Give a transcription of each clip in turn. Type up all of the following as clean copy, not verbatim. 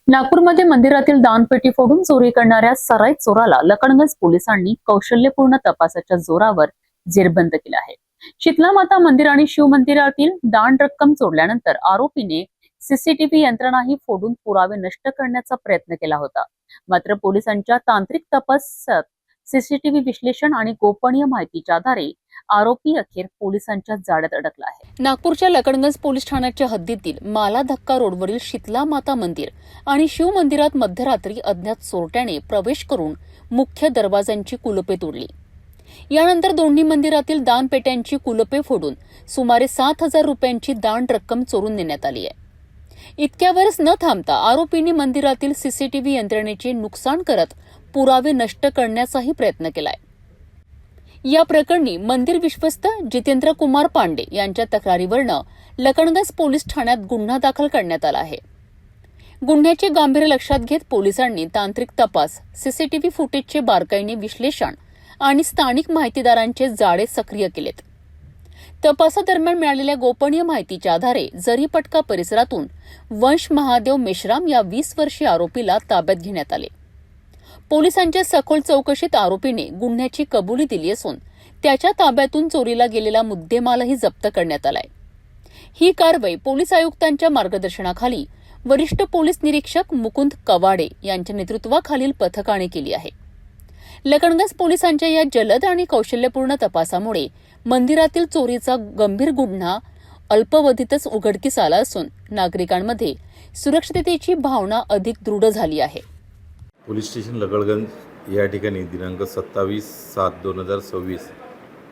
नागपूरमध्ये मंदिरातील दानपेटी फोडून चोरी करणाऱ्या सराईत चोराला लकडंगच पोलिसांनी कौशल्यपूर्ण तपासाच्या जोरावर जेरबंद केलं आहे। शीतला माता मंदिर आणि शिव मंदिरातील दान रक्कम चोरल्यानंतर आरोपीने सीसीटीव्ही यंत्रणाही फोडून पुरावे नष्ट करण्याचा प्रयत्न केला होता। मात्र पोलिसांच्या तांत्रिक तपासात सीसीटीव्ही विश्लेषण आणि गोपनीय माहितीच्या आधारे आरोपी अखेर पोलिसांच्या जाळ्यात अडकला आहे। नागपूरच्या लकडंगज पोलीस ठाण्याच्या हद्दीतील माला धक्का रोडवरील शीतला माता मंदिर आणि शिव मंदिरात मध्यरात्री अज्ञात चोरट्याने प्रवेश करून मुख्य दरवाजांची कुलुपे तोडली। यानंतर दोन्ही मंदिरातील दानपेट्यांची कुलुपे फोडून सुमारे 7,000 रुपयांची दान रक्कम चोरून नेण्यात आली आहे। इतक्यावरच न थांबता आरोपींनी मंदिरातील सीसीटीव्ही यंत्रणेचे नुकसान करत पुरावे नष्ट करण्याचाही प्रयत्न केलाय। या प्रकरणी मंदिर विश्वस्त जितेंद्र कुमार पांडे यांच्या तक्रारीवरनं लकडंगज पोलीस ठाण्यात गुन्हा दाखल करण्यात आला आहे। गुन्ह्याचे गांभीर्य लक्षात घेत पोलिसांनी तांत्रिक तपास, सीसीटीव्ही फुटेजचे बारकाईने विश्लेषण आणि स्थानिक माहितीदारांचे जाळे सक्रिय केलेत। तपासादरम्यान मिळालेल्या गोपनीय माहितीच्या आधारे जरीपटका परिसरातून वंश महादेव मेश्राम या 20 वर्षीय आरोपीला ताब्यात घेण्यात आले। पोलिसांच्या सखोल चौकशीत आरोपीने गुन्ह्याची कबुली दिली असून त्याच्या ताब्यातून चोरीला गेलेला मुद्देमालही जप्त करण्यात आलाय। ही कारवाई पोलीस आयुक्तांच्या मार्गदर्शनाखाली वरिष्ठ पोलीस निरीक्षक मुकुंद कवाडे यांच्या नेतृत्वाखालील पथकाने केली आहे। लकडंगज पोलिसांच्या या जलद आणि कौशल्यपूर्ण तपासामुळे मंदिरातील चोरीचा गंभीर गुन्हा अल्पावधीतच उघडकीस आला असून नागरिकांमध्ये सुरक्षिततेची भावना अधिक दृढ झाली आहे। पोलीस स्टेशन लकडगंज या ठिकाणी दिनांक 27/7/2026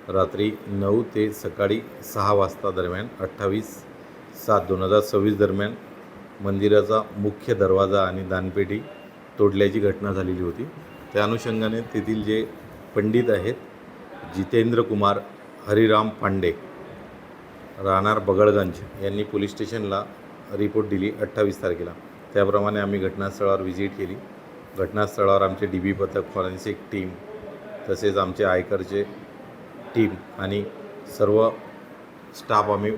रात्री 9 ते सकाळी 6 वाजता दरम्यान 28/7/2026 दरम्यान मंदिराचा मुख्य दरवाजा आणि दानपेटी तोडल्याची घटना झालेली होती। त्या अनुषंगाने तेथील जे पंडित आहेत जितेंद्र कुमार हरिराम पांडे राहणार बगळगंज यांनी पोलीस स्टेशनला रिपोर्ट दिली 28 तारखेला। त्याप्रमाणे आम्ही घटनास्थळावर व्हिजिट केली। घटनास्थळावर आमचे DB पथक, फॉरेन्सिक टीम, तसेच आमचे आयकरचे टीम आणि सर्व स्टाफ आम्ही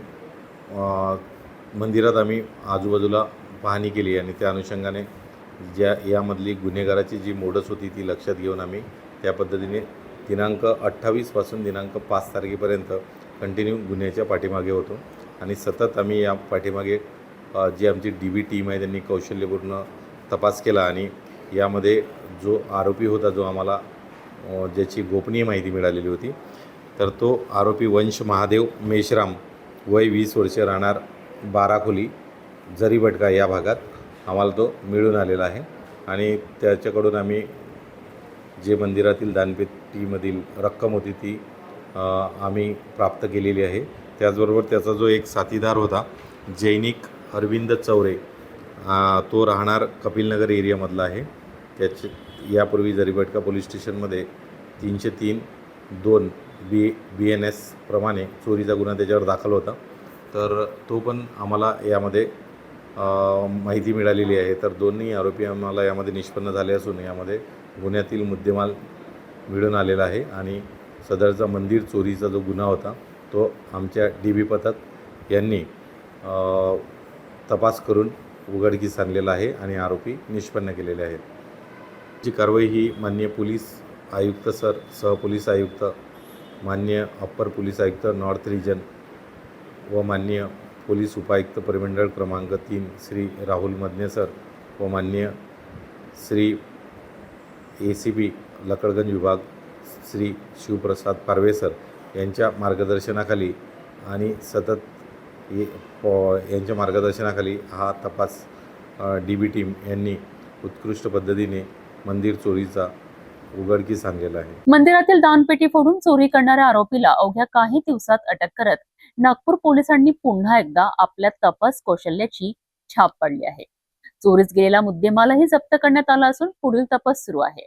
मंदिरात आम्ही आजूबाजूला पाहणी केली आणि त्या अनुषंगाने यामधली गुन्हेगाराची जी मोडस होती ती लक्षात घेऊन आम्ही त्या पद्धतीने दिनांक 28 पासून दिनांक 5 तारखेपर्यंत कंटिन्यू गुन्ह्याच्या पाठीमागे होतो आणि सतत आम्ही या पाठीमागे जी आमची DB टीम आहे त्यांनी कौशल्यपूर्ण तपास केला आणि यामध्ये जो आरोपी होता, जो आम्हाला ज्याची गोपनीय माहिती मिळालेली होती, तर तो आरोपी वंश महादेव मेश्राम वय 20 वर्षे राहणार 12 खोली जरीबटका या भागात आम्हाला तो मिळून आलेला आहे आणि त्याच्याकडून आम्ही जे मंदिरातील दानपेटीमधील रक्कम होती ती आम्ही प्राप्त केलेली आहे। त्याचबरोबर त्याचा जो एक साथीदार होता जैनिक अरविंद चौरे, तो राहणार कपिलनगर एरियामधला आहे। त्याचे यापूर्वी जरीबटका पोलीस स्टेशनमध्ये 303(2) BNS प्रमाणे चोरीचा गुन्हा त्याच्यावर दाखल होता, तर तो पण आम्हाला यामध्ये माहिती मिळालेली आहे। तर दोन्ही आरोपी आम्हाला यामध्ये निष्पन्न झाले असून यामध्ये गुन्ह्यातील मुद्देमाल मिळून आलेला आहे आणि सदरचा मंदिर चोरीचा जो गुन्हा होता तो आमच्या DB पथक यांनी तपास करून उघडकीस आणलेला आहे आणि आरोपी निष्पन्न केलेले आहेत। जी कारवाई ही माननीय पोलीस आयुक्त सर, सहपोलीस आयुक्त, माननीय अप्पर पोलीस आयुक्त नॉर्थ रिजन व माननीय पोलीस उपायुक्त परिमंडळ क्रमांक 3 श्री राहुल मदने सर व माननीय श्री ACP लकडगंज विभाग श्री शिवप्रसाद पारवे सर यांच्या मार्गदर्शनाखाली आणि सतत यांच्या मार्गदर्शनाखाली हा तपास DB टीम यांनी उत्कृष्ट पद्धतीने मंदिर चोरीचा उघडकीस आणलेला आहे। मंदिरातील दानपेटी फोडून चोरी करणाऱ्या आरोपीला अवघ्या काही दिवसात अटक करत नागपूर पोलिसांनी पुन्हा एकदा आपल्या तपास कौशल्याची छाप पाडली आहे। चोरीस गेलेला मुद्देमालही जप्त करण्यात आला असून पुढील तपास सुरू आहे।